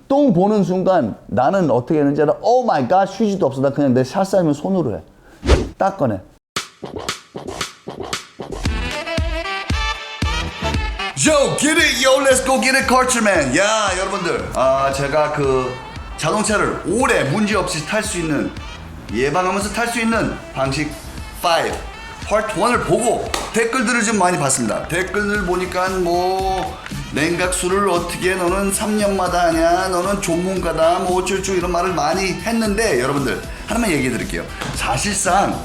똥 보는 순간 나는 어떻게 했는지 알아? 오 마이 갓, 휴지도 없어. 나 그냥 내 샷살면 손으로 해. 딱 꺼내. Yo, get it, yo, let's go get it, culture man. 야, 여러분들, 제가 그 자동차를 오래 문제 없이 탈 수 있는, 예방하면서 탈 수 있는 방식 5 파트 1을 보고 댓글들을 좀 많이 봤습니다. 댓글들 보니까 뭐 냉각수를 어떻게 너는 3년마다 하냐, 너는 전문가다, 뭐 어쩔줄 이런 말을 많이 했는데, 여러분들 하나만 얘기해 드릴게요. 사실상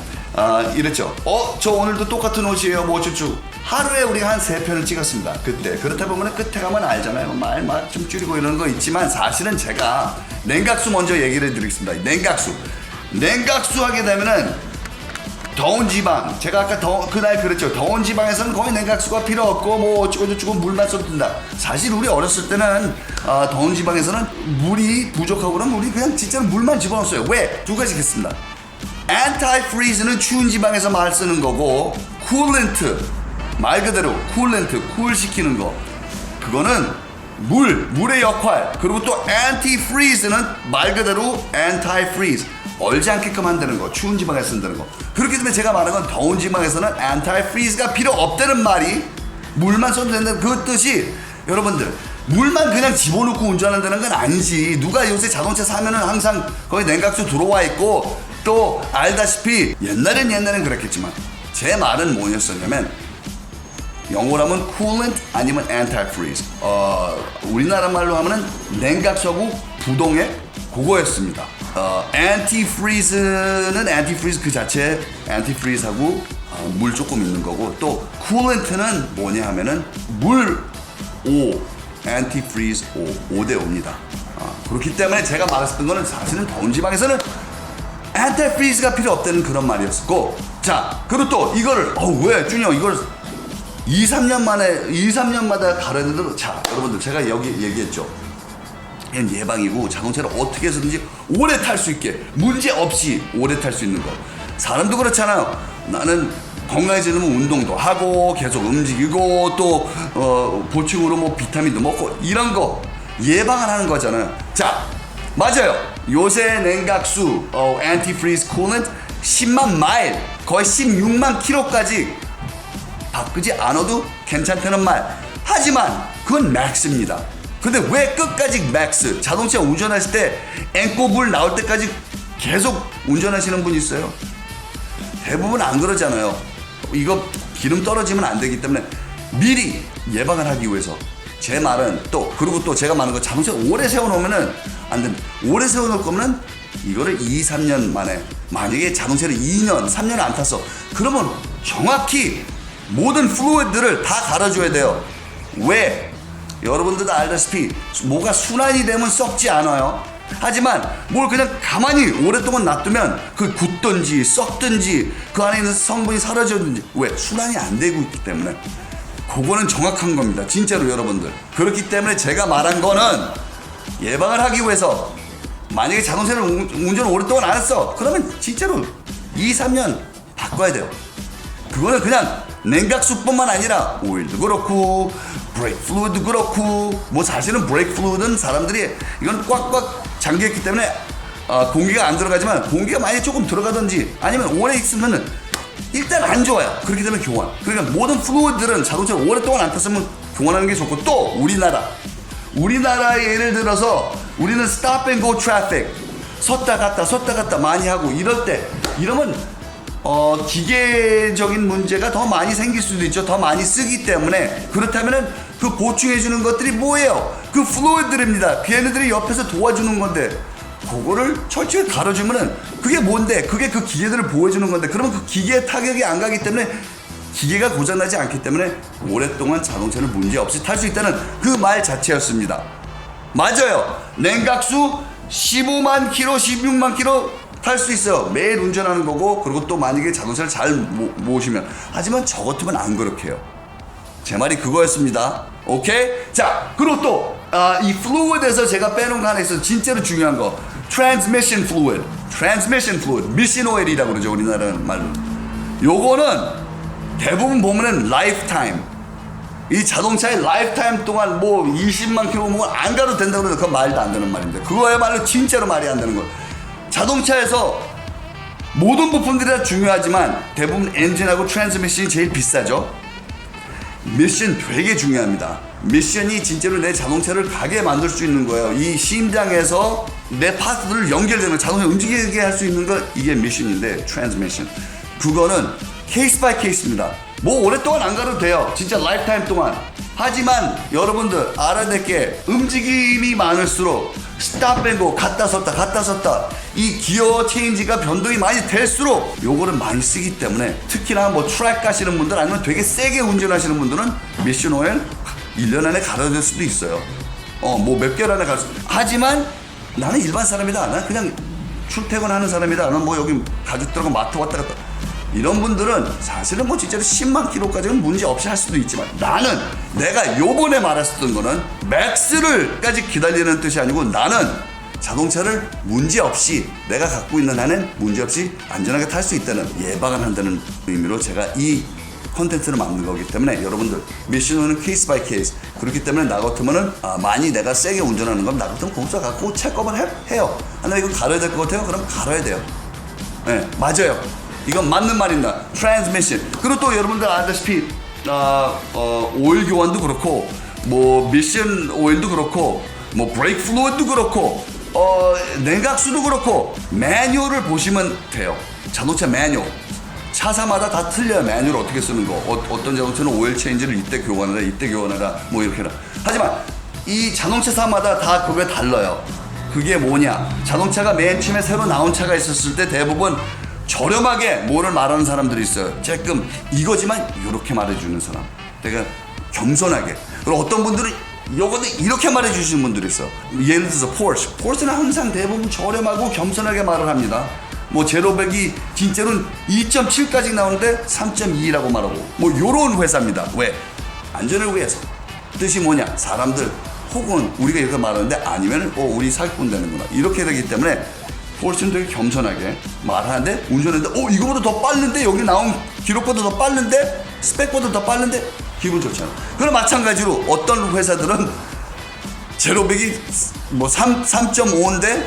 이랬죠. 저 오늘도 똑같은 옷이에요, 뭐 어쩔줄. 하루에 우리가 한 3편을 찍었습니다. 그때 그렇다 보면 끝에 가면 알잖아요. 말 좀 줄이고 이런 거 있지만, 사실은 제가 냉각수 먼저 얘기를 해드리겠습니다. 냉각수 하게 되면은 더운 지방, 제가 아까 그날 그랬죠. 더운 지방에서는 거의 냉각수가 필요 없고 뭐 어쩌고저쩌고 물만 써도 된다. 사실 우리 어렸을 때는 더운 지방에서는 물이 부족하고 그러면 우리 그냥 진짜로 물만 집어넣었어요. 왜? 두 가지 있습니다. 안타이프리즈는 추운 지방에서 말 쓰는 거고, 쿨렌트, 말 그대로 쿨렌트, 쿨시키는 거, 그거는 물의 역할. 그리고 또 안티프리즈는 말 그대로 안타이프리즈, 얼지 않게끔 한다는 거, 추운 지방에서 쓴다는 거. 그렇기 때문에 제가 말한 건 더운 지방에서는 안타이프리즈가 필요 없다는 말이, 물만 써도 된다는 그 뜻이, 여러분들 물만 그냥 집어넣고 운전한다는 건 아니지. 누가 요새 자동차 사면은 항상 거기 냉각수 들어와 있고, 또 알다시피 옛날엔 그랬겠지만, 제 말은 뭐였었냐면, 영어로 하면 coolant 아니면 antifreeze, 우리나라 말로 하면은 냉각수하고 부동액, 그거였습니다. antifreeze는 antifreeze 그 자체, antifreeze하고 물 조금 있는 거고, 또 coolant는 뭐냐 하면은 물 5, antifreeze 5대 5입니다. 그렇기 때문에 제가 말했었던 거는 사실은 더운 지방에서는 antifreeze가 필요 없다는 그런 말이었고, 자, 그리고 또 이거를 왜 준영 이걸 2-3년마다 가려내도, 자, 여러분들 제가 여기 얘기했죠. 그냥 예방이고 자동차를 어떻게 해서든지 오래 탈 수 있게, 문제 없이 오래 탈 수 있는 거. 사람도 그렇잖아요. 나는 건강해지려면 운동도 하고 계속 움직이고 또 보충으로 뭐 비타민도 먹고 이런 거 예방을 하는 거잖아요. 자, 맞아요. 요새 냉각수 안티프리즈 쿨런트 10만 마일, 거의 16만 킬로까지 바꾸지 않아도 괜찮다는 말. 하지만 그건 맥스입니다. 근데 왜 끝까지 맥스? 자동차 운전하실 때 앵꼬불 나올 때까지 계속 운전하시는 분 있어요? 대부분 안 그러잖아요. 이거 기름 떨어지면 안 되기 때문에 미리 예방을 하기 위해서. 제 말은 또, 그리고 또 제가 말하는 거, 자동차 오래 세워놓으면은 안 됩니다. 오래 세워놓을 거면은 이거를 2-3년 만에, 만약에 자동차를 2년, 3년을 안 탔어, 그러면 정확히 모든 플루이드들을 다 갈아줘야 돼요. 왜? 여러분들도 알다시피 뭐가 순환이 되면 썩지 않아요. 하지만 뭘 그냥 가만히 오랫동안 놔두면 그 굳든지 썩든지 그 안에 있는 성분이 사라졌든지, 왜? 순환이 안 되고 있기 때문에. 그거는 정확한 겁니다. 진짜로 여러분들. 그렇기 때문에 제가 말한 거는 예방을 하기 위해서, 만약에 자동차를 운전을 오랫동안 안 했어, 그러면 진짜로 2-3년 바꿔야 돼요. 그거는 그냥 냉각수뿐만 아니라 오일도 그렇고 브레이크 플루이드도 그렇고, 뭐 사실은 브레이크 플루이드는 사람들이 이건 꽉꽉 잠겨있기 때문에 공기가 안 들어가지만, 공기가 만약에 조금 들어가든지 아니면 오래 있으면은 일단 안 좋아요. 그렇기 때문에 교환. 그러니까 모든 플루이드들은 자동차를 오랫동안 안 탔으면 교환하는 게 좋고, 또 우리나라에 예를 들어서 우리는 stop and go traffic, 섰다 갔다 많이 하고 이럴 때, 이러면 기계적인 문제가 더 많이 생길 수도 있죠. 더 많이 쓰기 때문에. 그렇다면은 그 보충해주는 것들이 뭐예요? 그 플루이드입니다. 걔네들이 옆에서 도와주는 건데, 그거를 철저히 다뤄주면은 그게 뭔데? 그게 그 기계들을 보호해주는 건데, 그러면 그 기계에 타격이 안 가기 때문에, 기계가 고장나지 않기 때문에 오랫동안 자동차를 문제없이 탈 수 있다는 그 말 자체였습니다. 맞아요. 냉각수 15만 킬로, 16만 킬로 탈 수 있어요. 매일 운전하는 거고, 그리고 또 만약에 자동차를 잘 모시면. 하지만 저 같으면 안 그렇게 해요. 제 말이 그거였습니다. 오케이? 자, 그리고 또 이 플루이드에서 제가 빼놓은 거 하나 있어요. 진짜로 중요한 거. 트랜스미션 플루이드, 미션 오일이라고 그러죠, 우리나라 말로. 요거는 대부분 보면은 라이프타임, 이 자동차의 라이프타임 동안 뭐 20만 킬로 뭐 안 가도 된다고 그러면 그건 말도 안 되는 말인데, 그거야말로 진짜로 말이 안 되는 거예요. 자동차에서 모든 부품들이 다 중요하지만 대부분 엔진하고 트랜스미션이 제일 비싸죠. 미션 되게 중요합니다. 미션이 진짜로 내 자동차를 가게 만들 수 있는 거예요. 이 심장에서 내 파트들을 연결되는, 자동차 움직이게 할 수 있는 거, 이게 미션인데, 트랜스미션 그거는 케이스 바이 케이스입니다. 뭐 오랫동안 안 가도 돼요, 진짜 라이프타임 동안. 하지만 여러분들 알아야 될 게, 움직임이 많을수록 스탑 앤고 갔다 섰다 이 기어 체인지가 변동이 많이 될수록 요거를 많이 쓰기 때문에, 특히나 뭐 트랙 가시는 분들 아니면 되게 세게 운전하시는 분들은 미션 오일 1년 안에 갈아야 될 수도 있어요. 뭐 몇 개월 안에 갈 수. 하지만 나는 일반 사람이다, 난 그냥 출퇴근하는 사람이다, 나는 뭐 여기 가족들하고 마트 왔다 갔다, 이런 분들은 사실은 뭐 진짜로 10만 킬로까지는 문제 없이 할 수도 있지만, 나는 내가 요번에 말했었던 거는 맥스를까지 기다리는 뜻이 아니고, 나는 자동차를 문제 없이, 내가 갖고 있는 한은 문제 없이 안전하게 탈 수 있다는, 예방을 한다는 의미로 제가 이 콘텐츠를 만든 거기 때문에, 여러분들 미션은 케이스 바이 케이스. 그렇기 때문에 나 같으면은 많이 내가 세게 운전하는 건 나 같으면 공사 갖고 체크업을 해요. 하나 이거 갈아야 될 것 같아요? 그럼 갈아야 돼요. 네, 맞아요. 이건 맞는 말입니다. 트랜스미션. 그리고 또 여러분들 아다시피 오일 교환도 그렇고, 뭐 미션 오일도 그렇고, 뭐 브레이크 플루이드도 그렇고, 냉각수도 그렇고, 매뉴얼을 보시면 돼요. 자동차 매뉴얼. 차사마다 다 틀려요. 매뉴얼 어떻게 쓰는 거. 어떤 자동차는 오일 체인지를 이때 교환하라, 이때 교환하라, 뭐 이렇게 해라. 하지만 이 자동차사마다 다 그게 달라요. 그게 뭐냐? 자동차가 맨 처음에 새로 나온 차가 있었을 때 대부분 저렴하게 뭐를 말하는 사람들이 있어요. 조금 이거지만 이렇게 말해주는 사람. 내가 겸손하게. 그리고 어떤 분들은 요거는 이렇게 말해주시는 분들이 있어. 예를 들어서 포르쉐는 항상 대부분 저렴하고 겸손하게 말을 합니다. 뭐 제로백이 진짜로는 2.7까지 나오는데 3.2라고 말하고, 뭐 요런 회사입니다. 왜? 안전을 위해서. 뜻이 뭐냐? 사람들 혹은 우리가 이렇게 말하는데 아니면 우리 사기꾼 되는구나, 이렇게 되기 때문에 포르쉐는 되게 겸손하게 말하는데, 운전했는데 이거보다 더 빠른데, 여기 나온 기록보다 더 빠른데, 스펙보다 더 빠른데, 기분 좋잖아. 그럼 마찬가지로 어떤 회사들은 제로백이 뭐 3.5인데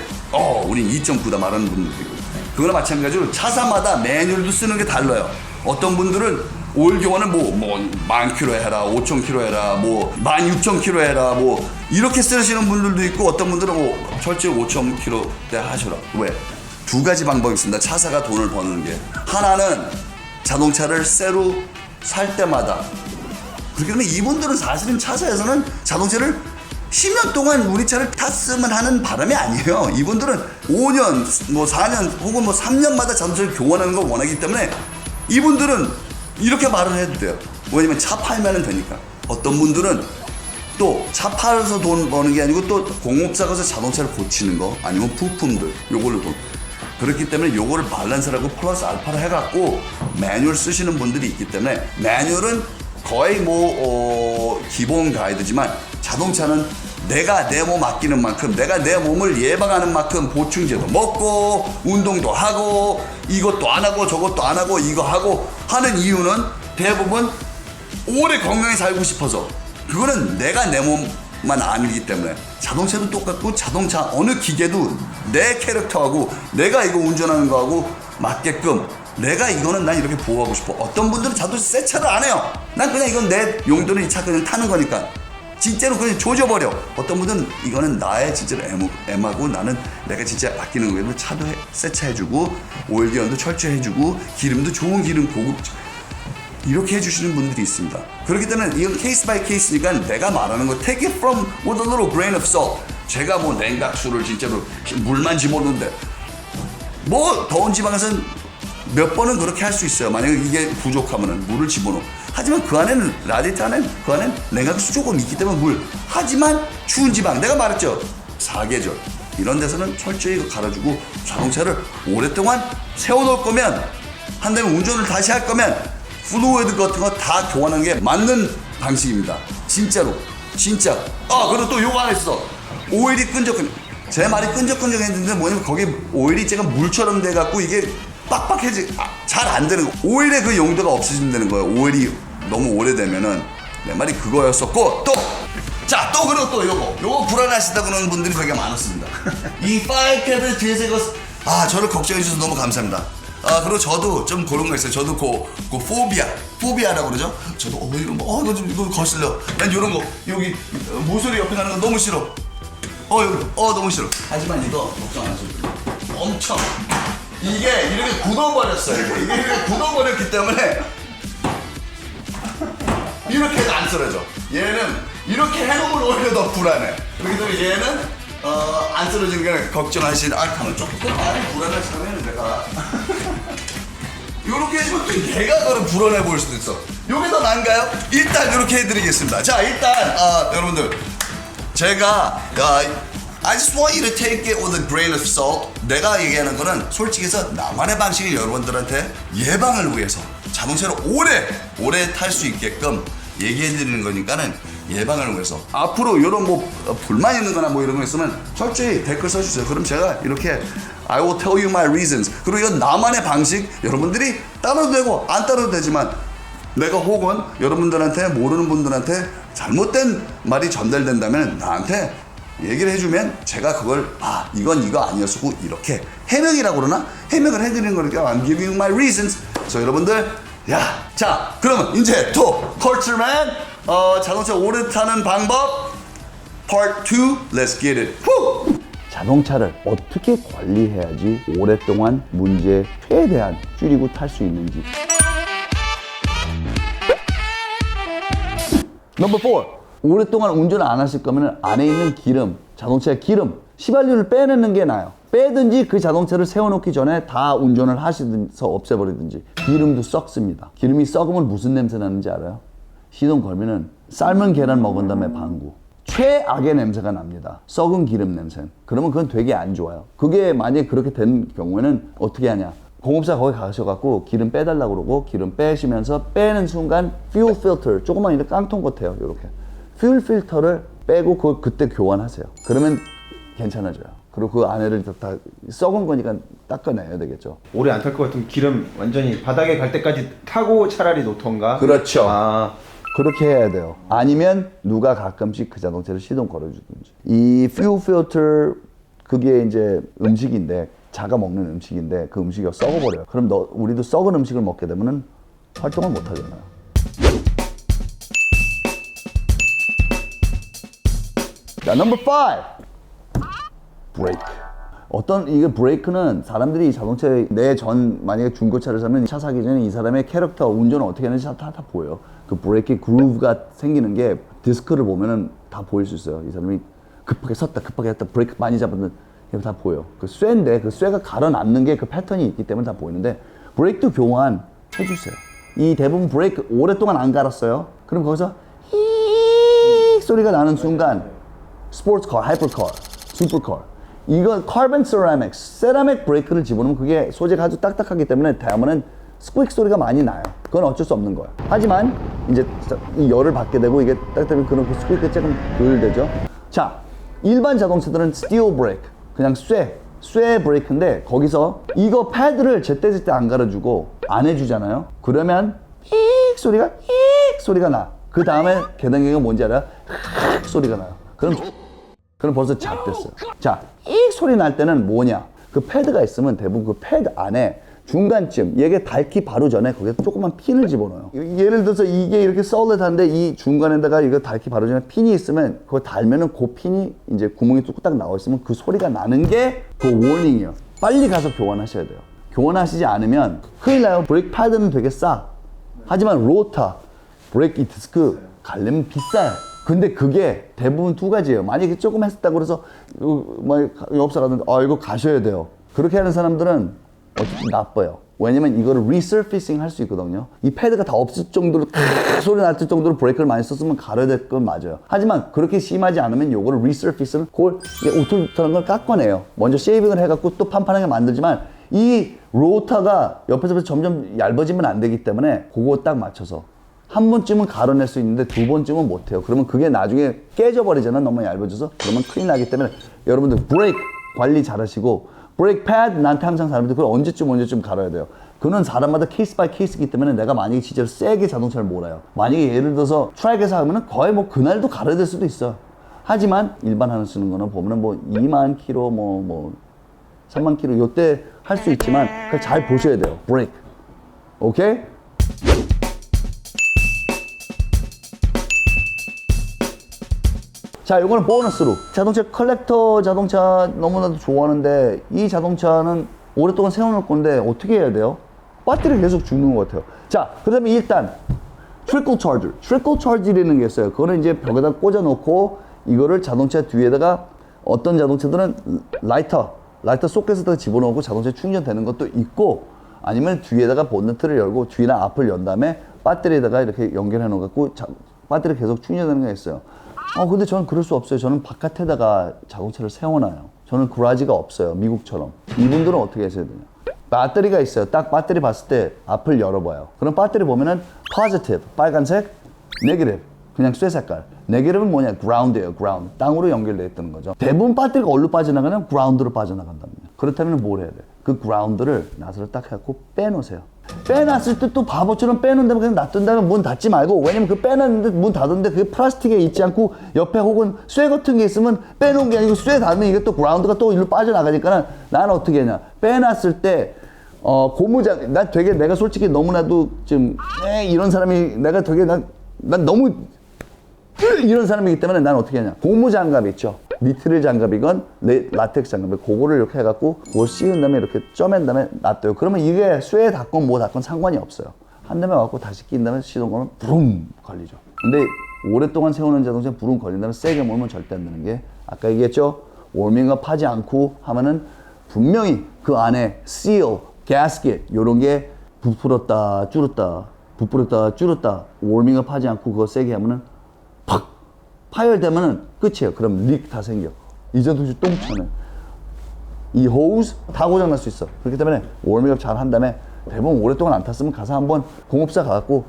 우린 2.9다 말하는 분들도 있고, 그거나 마찬가지로 차사마다 매뉴얼도 쓰는 게 달라요. 어떤 분들은 오일 교환을 뭐 10,000km 해라, 5,000km 해라, 뭐 16,000km 해라, 뭐 이렇게 쓰시는 분들도 있고, 어떤 분들은 뭐 철저히 5,000km대 하셔라. 왜? 두 가지 방법이 있습니다. 차사가 돈을 버는 게. 하나는 자동차를 새로 살 때마다, 그렇기 때문에 이분들은 사실은 차사에서는 자동차를 10년 동안 우리 차를 탔으면 하는 바람이 아니에요. 이분들은 5년, 뭐 4년 혹은 뭐 3년마다 자동차를 교환하는 걸 원하기 때문에 이분들은 이렇게 말을 해도 돼요. 왜냐면 차 팔면 되니까. 어떤 분들은 또 차 팔아서 돈 버는 게 아니고 또 공업사 가서 자동차를 고치는 거, 아니면 부품들, 요걸로 돈. 그렇기 때문에 요거를 밸런스라고 플러스 알파를 해갖고 매뉴얼 쓰시는 분들이 있기 때문에, 매뉴얼은 거의 뭐 기본 가이드지만, 자동차는 내가 내 몸 아끼는 만큼, 내가 내 몸을 예방하는 만큼 보충제도 먹고, 운동도 하고, 이것도 안 하고 저것도 안 하고 이거 하고 하는 이유는 대부분 오래 건강히 살고 싶어서. 그거는 내가 내 몸만 아니기 때문에. 자동차도 똑같고, 자동차 어느 기계도 내 캐릭터하고 내가 이거 운전하는 거하고 맞게끔, 내가 이거는 난 이렇게 보호하고 싶어. 어떤 분들은 자동차 새 차를 안 해요. 난 그냥 이건 내 용도는 이 차 그냥 타는 거니까 진짜로 그냥 조져버려. 어떤 분들은 이거는 나의 진짜로 애마고, 나는 내가 진짜 아끼는 거예요. 차도 새 차 해주고, 오일 교환도 철저히 해주고, 기름도 좋은 기름, 고급, 이렇게 해주시는 분들이 있습니다. 그렇기 때문에 이건 케이스 바이 케이스니까 내가 말하는 거 take it from with a little grain of salt. 제가 뭐 냉각수를 진짜로 물만 집어넣는데, 뭐 더운 지방에서는 몇 번은 그렇게 할 수 있어요. 만약에 이게 부족하면은 물을 집어넣어. 하지만 그 안에는, 라디에이터 안에는 그 안에는 냉각수 조금 있기 때문에 물. 하지만 추운 지방, 내가 말했죠, 사계절 이런 데서는 철저히 갈아주고, 자동차를 오랫동안 세워놓을 거면, 한 다음에 운전을 다시 할 거면 플루이드 같은 거 다 교환하는 게 맞는 방식입니다. 진짜로. 진짜. 그리고 또 요거 하나 있어. 오일이 끈적끈적. 제 말이 끈적끈적했는데 뭐냐면, 거기 오일이 제가 물처럼 돼갖고 이게 빡빡해지, 잘 안 되는 거. 오일의 그 용도가 없어진다는 거예요. 오일이 너무 오래되면은 내 말이 그거였었고 또 그리고 또 요거 불안하시다 그러는 분들이 되게 많았습니다. 이 5캡을 뒤에서 이거 저를 걱정해 주셔서 너무 감사합니다. 그리고 저도 좀 그런 거 있어요. 저도 그 포비아라고 그러죠. 저도 이거 거슬려. 난 이런 거 여기 모서리 옆에 가는 거 너무 싫어. 너무 싫어. 하지만 이거 걱정 안 하셔도 돼요. 엄청 이게 이렇게 굳어버렸어요. 이게 이렇게 굳어버렸기 때문에 이렇게 해도 안 쓰러져. 얘는 이렇게 해놓으면 오히려 더 불안해. 그렇기 때문에 얘는 안 쓰러지는 게 걱정하시는 가면 조금 많이 불안하시다면 내가 이렇게 해주면 또 얘가 그럼 불안해 보일 수도 있어. 요게 더 나은가요? 일단 이렇게 해드리겠습니다. 자, 일단 여러분들 제가 I just want you to take it with a grain of salt. 내가 얘기하는 거는 솔직히 해서 나만의 방식을 여러분들한테 예방을 위해서 자동차를 오래 탈 수 있게끔 얘기해드리는 거니까는 예방을 위해서 앞으로 이런 뭐 불만 있는 거나 뭐 이런 거 있으면 철저히 댓글 써주세요. 그럼 제가 이렇게 I will tell you my reasons. 그리고 이건 나만의 방식, 여러분들이 따라도 되고 안 따라도 되지만 내가 혹은 여러분들한테 모르는 분들한테 잘못된 말이 전달된다면 나한테 얘기를 해주면 제가 그걸 이건 이거 아니었고 이렇게 해명이라고 그러나? 해명을 해드리는 거니까 I'm giving you my reasons. 그래서 여러분들 자 그러면 이제 또 컬처맨 자동차 오래 타는 방법 Part 2 Let's get it. 자동차를 어떻게 관리해야지 오랫동안 문제 최대한 줄이고 탈 수 있는지. 넘버 4. 오랫동안 운전을 안 하실 거면 안에 있는 기름, 자동차의 기름, 휘발유를 빼내는 게 나아요. 빼든지 그 자동차를 세워놓기 전에 다 운전을 하시면서 없애버리든지. 기름도 썩습니다. 기름이 썩으면 무슨 냄새 나는지 알아요? 시동 걸면은 삶은 계란 먹은 다음에 방구. 최악의 냄새가 납니다. 썩은 기름 냄새. 그러면 그건 되게 안 좋아요. 그게 만약에 그렇게 된 경우에는 어떻게 하냐. 공업사 거기 가셔갖고 기름 빼달라고 그러고 기름 빼시면서 빼는 순간 fuel filter, 조그만 이렇게 깡통 같아요. 이렇게. fuel filter를 빼고 그때 교환하세요. 그러면 괜찮아져요. 그리고 그 안에를 다 썩은 거니까 닦아내야 되겠죠. 오래 안 탈 것 같으면 기름 완전히 바닥에 갈 때까지 타고 차라리 놓던가. 그렇죠. 그렇게 해야 돼요. 아니면 누가 가끔씩 그 자동차를 시동 걸어주든지. 이 fuel filter 그게 이제 음식인데 자가 먹는 음식인데 그 음식이 썩어버려요. 그럼 우리도 썩은 음식을 먹게 되면은 활동을 못 하잖아요. 자, 넘버 5. 브레이크. 이게 브레이크는 사람들이 자동차에 만약에 중고차를 사면 차 사기 전에 이 사람의 캐릭터, 운전을 어떻게 하는지 다 보여요. 그 브레이크 그루브가 생기는 게 디스크를 보면은 다 보일 수 있어요. 이 사람이 급하게 섰다, 급하게 했다, 브레이크 많이 잡았는데 다 보여. 그 쇠인데 그 쇠가 가라앉는 게 그 패턴이 있기 때문에 다 보이는데 브레이크도 교환 해주세요. 이 대부분 브레이크 오랫동안 안 갈았어요. 그럼 거기서 히 소리가 나는 순간 스포츠카, 하이퍼카, 슈퍼카 이거 카본 세라믹 브레이크를 집어넣으면 그게 소재가 아주 딱딱하기 때문에 다음에는 스퀴크 소리가 많이 나요. 그건 어쩔 수 없는 거예요. 하지만 이제 이 열을 받게 되고 이게 딱딱하면 그런 스퀴크가 조금 덜 되죠. 자, 일반 자동차들은 스티어 브레이크, 그냥 쇠 브레이크인데 거기서 이거 패드를 제때제때 안 갈아주고 안 해주잖아요. 그러면 익 소리가 나. 그 다음에 계단계가 뭔지 알아요? 소리가 나요. 그럼 벌써 잡됐어요. 자, 이 소리 날 때는 뭐냐? 그 패드가 있으면 대부분 그 패드 안에 중간쯤 얘게 닳기 바로 전에 거기에 조그만 핀을 집어넣어요. 예를 들어서 이게 이렇게 솔릿한데 이 중간에다가 이거 닳기 바로 전에 핀이 있으면 그거 달면은 그 핀이 이제 구멍이 뚝딱 나와 있으면 그 소리가 나는 게 그 워닝이에요. 빨리 가서 교환하셔야 돼요. 교환하시지 않으면 큰일 나요. 브레이크 패드는 되게 싸. 하지만 로터, 브레이크 디스크 갈려면 비싸요. 근데 그게 대부분 두 가지예요. 만약에 조금 했었다고 그래서 영업사 가는데 이거 가셔야 돼요. 그렇게 하는 사람들은 어쨌든 나빠요. 왜냐면 이거를 리서피싱 할 수 있거든요. 이 패드가 다 없을 정도로 소리 날 정도로 브레이크를 많이 썼으면 갈아야 될 건 맞아요. 하지만 그렇게 심하지 않으면 요거를 리서피싱은 그걸 우툴투툴한 걸 깎아내요. 먼저 쉐이빙을 해갖고 또 판판하게 만들지만 이 로터가 옆에서 점점 얇아지면 안 되기 때문에 그거 딱 맞춰서 한 번쯤은 갈아낼 수 있는데 두 번쯤은 못해요. 그러면 그게 나중에 깨져버리잖아. 너무 얇아져서. 그러면 큰일 나기 때문에 여러분들 브레이크 관리 잘 하시고 브레이크 패드 나한테 항상 사람들 그걸 언제쯤 갈아야 돼요. 그는 사람마다 케이스 바이 케이스이기 때문에 내가 만약에 진짜로 세게 자동차를 몰아요. 만약에 예를 들어서 트랙에서 하면은 거의 뭐 그날도 가려야 될 수도 있어. 하지만 일반 하는 쓰는 거는 보면은 뭐 2만 킬로 뭐 3만 킬로 요때 할 수 있지만 그걸 잘 보셔야 돼요. 브레이크. 오케이? 자, 이거는 보너스로. 자동차 컬렉터 자동차 너무나도 좋아하는데 이 자동차는 오랫동안 세워놓을 건데 어떻게 해야 돼요? 배터리 계속 죽는 것 같아요. 자, 그다음에 일단 트리클 차र्저. 트리클 차र्저라는 게 있어요. 그거는 이제 벽에다 꽂아놓고 이거를 자동차 뒤에다가 어떤 자동차들은 라이터 소켓에다가 집어넣고 자동차 충전되는 것도 있고 아니면 뒤에다가 본네트를 열고 뒤나 앞을 연 다음에 배터리에다가 이렇게 연결해 놓고 배터리 계속 충전되는 게 있어요. 근데 저는 그럴 수 없어요. 저는 바깥에다가 자동차를 세워놔요. 저는 그라지가 없어요. 미국처럼. 이분들은 어떻게 하셔야 되냐. 배터리가 있어요. 딱 배터리 봤을 때 앞을 열어봐요. 그럼 배터리 보면은 positive, 빨간색, negative, 그냥 쇠 색깔. negative는 뭐냐? ground예요, ground. 땅으로 연결되어 있다는 거죠. 대부분 배터리가 어디로 빠져나가냐면 ground로 빠져나간답니다. 그렇다면 뭘 해야 돼? 그 ground를 나사를 딱 해갖고 빼놓으세요. 빼놨을 때 또 바보처럼 빼놓은 다음에 그냥 놔둔 다음에 문 닫지 말고, 왜냐면 그 빼놨는데 문 닫았는데 그게 플라스틱에 있지 않고 옆에 혹은 쇠 같은 게 있으면 빼놓은 게 아니고 쇠 닫으면 이게 또 그라운드가 또 일로 빠져나가니까는 나는 어떻게 했냐. 빼놨을 때 고무장, 나 되게 내가 솔직히 너무나도 좀 이런 사람이 내가 되게 난 너무 이런 사람이기 때문에 난 어떻게 하냐. 고무장갑 있죠. 니트릴 장갑이건 라텍스 장갑, 그거를 이렇게 해갖고 그걸 씌운 다음에 이렇게 쪄맨 다음에 놔둬요. 그러면 이게 쇠에 닿건 뭐 닿건 상관이 없어요. 한 다음에 와갖고 다시 낀 다음에 시동 걸면 부rum 걸리죠. 근데 오랫동안 세우는 자동차 부rum 걸린다면 세게 몰면 절대 안 되는 게 아까 얘기했죠. 워밍업 하지 않고 하면은 분명히 그 안에 seal, gasket 요런 게 부풀었다 줄었다 워밍업 하지 않고 그거 세게 하면은 팍! 파열되면은 끝이에요. 그럼 릭 다 생겨. 이전도시 똥차는 이 호스 다 고장날 수 있어. 그렇기 때문에 워밍업 잘 한 다음에 대부분 오랫동안 안 탔으면 가서 한번 공업사 가갖고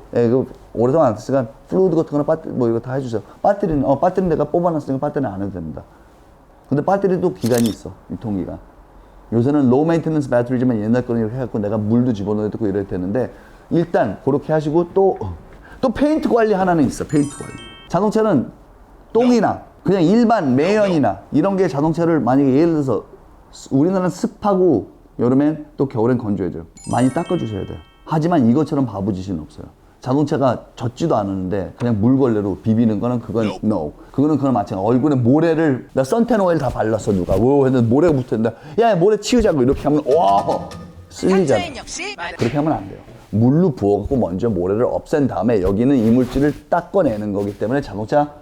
오랫동안 안 탔으니까 플루이드 같은 거나 배터리 뭐 이거 다 해주세요. 배터리는 내가 뽑아놨으니까 배터리는 안 해도 됩니다. 근데 배터리도 기간이 있어. 유통기간. 요새는 로우 메인테넌스 배터리지만 옛날 거는 이렇게 해갖고 내가 물도 집어넣어야 되고 이래야 되는데 일단 그렇게 하시고 또 페인트 관리 하나는 있어. 페인트 관리. 자동차는 똥이나 그냥 일반 매연이나 이런 게 자동차를 만약에 예를 들어서 우리나라는 습하고 여름엔 또 겨울엔 건조해져요. 많이 닦아주셔야 돼요. 하지만 이것처럼 바보짓은 없어요. 자동차가 젖지도 않았는데 그냥 물걸레로 비비는 거는 그건 no. 그거는 마찬가지. 얼굴에 모래를 나 선텐 오일 다 발랐어 누가. 했는데 모래가 붙어있는데 야 모래 치우자고 이렇게 하면 와 쓸리잖아. 그렇게 하면 안 돼요. 물로 부어갖고 먼저 모래를 없앤 다음에 여기는 이물질을 닦아내는 거기 때문에 자동차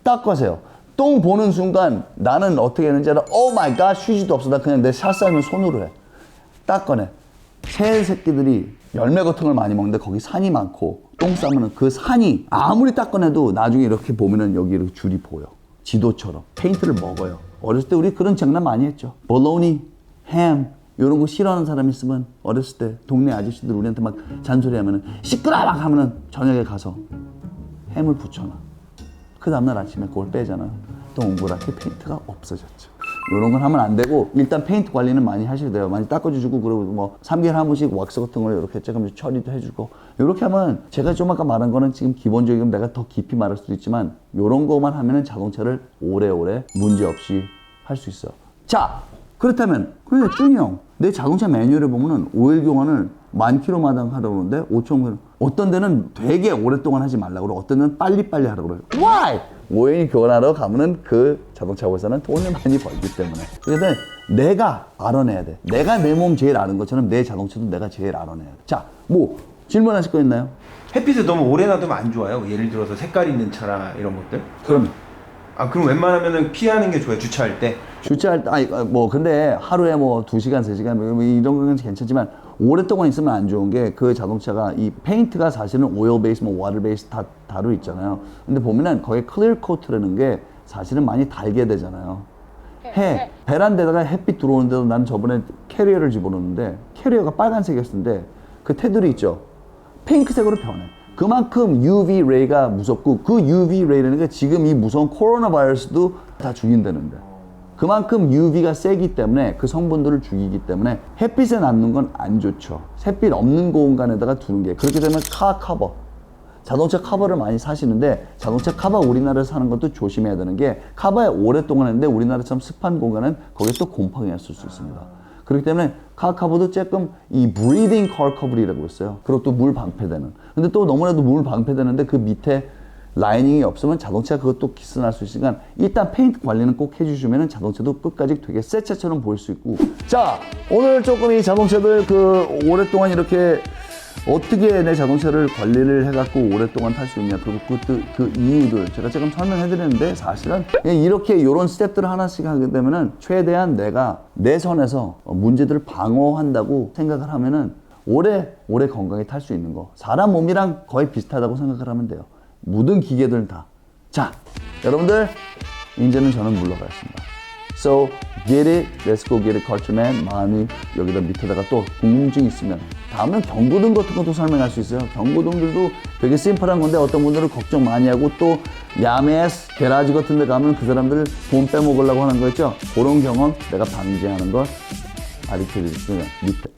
닦으세요. 똥 보는 순간 나는 어떻게 했는지 알아? 오 마이 갓 휴지도 없어. 나 그냥 내 샷싸면 손으로 해. 닦아내. 새 새끼들이 열매 같은 걸 많이 먹는데 거기 산이 많고 똥 싸면은 그 산이 아무리 닦아내도 나중에 이렇게 보면은 여기 이렇게 줄이 보여. 지도처럼. 페인트를 먹어요. 어렸을 때 우리 그런 장난 많이 했죠. 볼로니, 햄 이런 거 싫어하는 사람 있으면 어렸을 때 동네 아저씨들 우리한테 막 잔소리하면은 시끄러워 막 하면은 저녁에 가서 햄을 붙여놔. 그 다음날 아침에 그걸 빼잖아요. 동그랗게 페인트가 없어졌죠. 이런 건 하면 안 되고 일단 페인트 관리는 많이 하셔야 돼요. 많이 닦아주시고 그리고 뭐 3개월에 한 번씩 왁스 같은 걸 이렇게 조금씩 처리도 해주고 이렇게 하면 제가 좀 아까 말한 거는 지금 기본적인 내가 더 깊이 말할 수도 있지만 이런 거만 하면은 자동차를 오래오래 문제없이 할 수 있어요. 자 그렇다면 그런데 준이 형 내 자동차 매뉴얼에 보면은 오일 교환을 10,000km마다 하라고 그러는데 5,000km 어떤 데는 되게 오랫동안 하지 말라고 그러고 어떤 데는 빨리빨리 하라고 그래요. Why? 오일 교환하러 가면은 그 자동차 회사는 돈을 많이 벌기 때문에. 그래서 내가 알아내야 돼. 내가 내 몸 제일 아는 것처럼 내 자동차도 내가 제일 알아내야 돼. 자, 뭐 질문하실 거 있나요? 햇빛에 너무 오래 놔두면 안 좋아요. 예를 들어서 색깔 있는 차나 이런 것들. 그럼 그럼 웬만하면은 피하는 게 좋아요. 주차할 때. 주차할 때 근데 하루에 뭐 2시간, 3시간 뭐 이런 건 괜찮지만 오랫동안 있으면 안 좋은 게 그 자동차가 이 페인트가 사실은 오일 베이스, 뭐 와터 베이스 다 다루 있잖아요. 근데 보면은 거기 클리어 코트라는 게 사실은 많이 달게 되잖아요. 베란다에다가 햇빛 들어오는데도 난 저번에 캐리어를 집어넣는데 캐리어가 빨간색이었는데 그 테두리 있죠. 핑크색으로 변해. 그만큼 UV 레이가 무섭고 그 UV 레이라는 게 지금 이 무서운 코로나 바이러스도 다 죽인다는데. 그만큼 UV가 세기 때문에 그 성분들을 죽이기 때문에 햇빛에 놔두는 건 안 좋죠. 햇빛 없는 공간에다가 두는 게. 그렇게 되면 카 커버, 자동차 커버를 많이 사시는데 자동차 커버 우리나라에서 사는 것도 조심해야 되는 게 커버에 오랫동안 했는데 우리나라처럼 습한 공간은 거기에 또 곰팡이가 있을 수 있습니다. 그렇기 때문에 카 커버도 조금 이 breathing car cover이라고 있어요. 그리고 또 물 방패되는. 근데 또 너무나도 물 방패되는데 그 밑에 라이닝이 없으면 자동차가 그것도 기스날 수 있으니까 일단 페인트 관리는 꼭 해주시면 자동차도 끝까지 되게 새 차처럼 보일 수 있고. 자, 오늘 조금 이 자동차들 그 오랫동안 이렇게 어떻게 내 자동차를 관리를 해갖고 오랫동안 탈 수 있냐, 그리고 그 이유들 제가 지금 설명해 드리는데 사실은 그냥 이렇게 이런 스텝들을 하나씩 하게 되면은 최대한 내가 내 선에서 문제들을 방어한다고 생각을 하면은 오래 건강히 탈 수 있는 거. 사람 몸이랑 거의 비슷하다고 생각을 하면 돼요. 모든 기계들은 다. 자, 여러분들 이제는 저는 물러가겠습니다. So get it, let's go get it, cultureman. 마음이 여기다 밑에다가 또 궁금증 있으면 다음엔 경고등 같은 것도 설명할 수 있어요. 경고등들도 되게 심플한 건데 어떤 분들은 걱정 많이 하고 또 야매스 게라지 같은 데 가면 그 사람들 돈 빼먹으려고 하는 거 있죠. 그런 경험 내가 방지하는 걸 알려드릴 테니까 밑에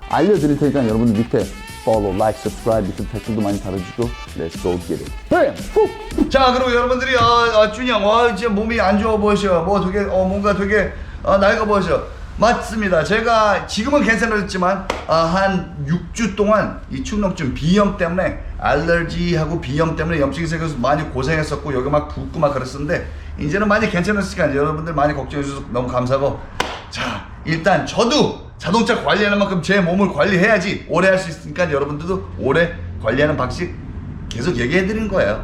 알려드릴 테니까 여러분들 밑에 follow, like, subscribe, 밑에 댓글도 많이 달아주시고 let's go get it. BAM! 자, 그리고 여러분들이 준이 형, 진짜 몸이 안 좋아 보이셔. 뭐 되게 뭔가 되게 낡아 보이셔. 맞습니다. 제가 지금은 괜찮아졌지만 한 6주 동안 이 축농증 비염 때문에 알레르기하고 비염 때문에 염증이 생겨서 많이 고생했었고 여기 막 붓고 막 그랬었는데 이제는 많이 괜찮았으니까 여러분들 많이 걱정해 주셔서 너무 감사하고, 자, 일단 저도 자동차 관리하는 만큼 제 몸을 관리해야지 오래 할 수 있으니까 여러분들도 오래 관리하는 방식 계속 얘기해 드린 거예요.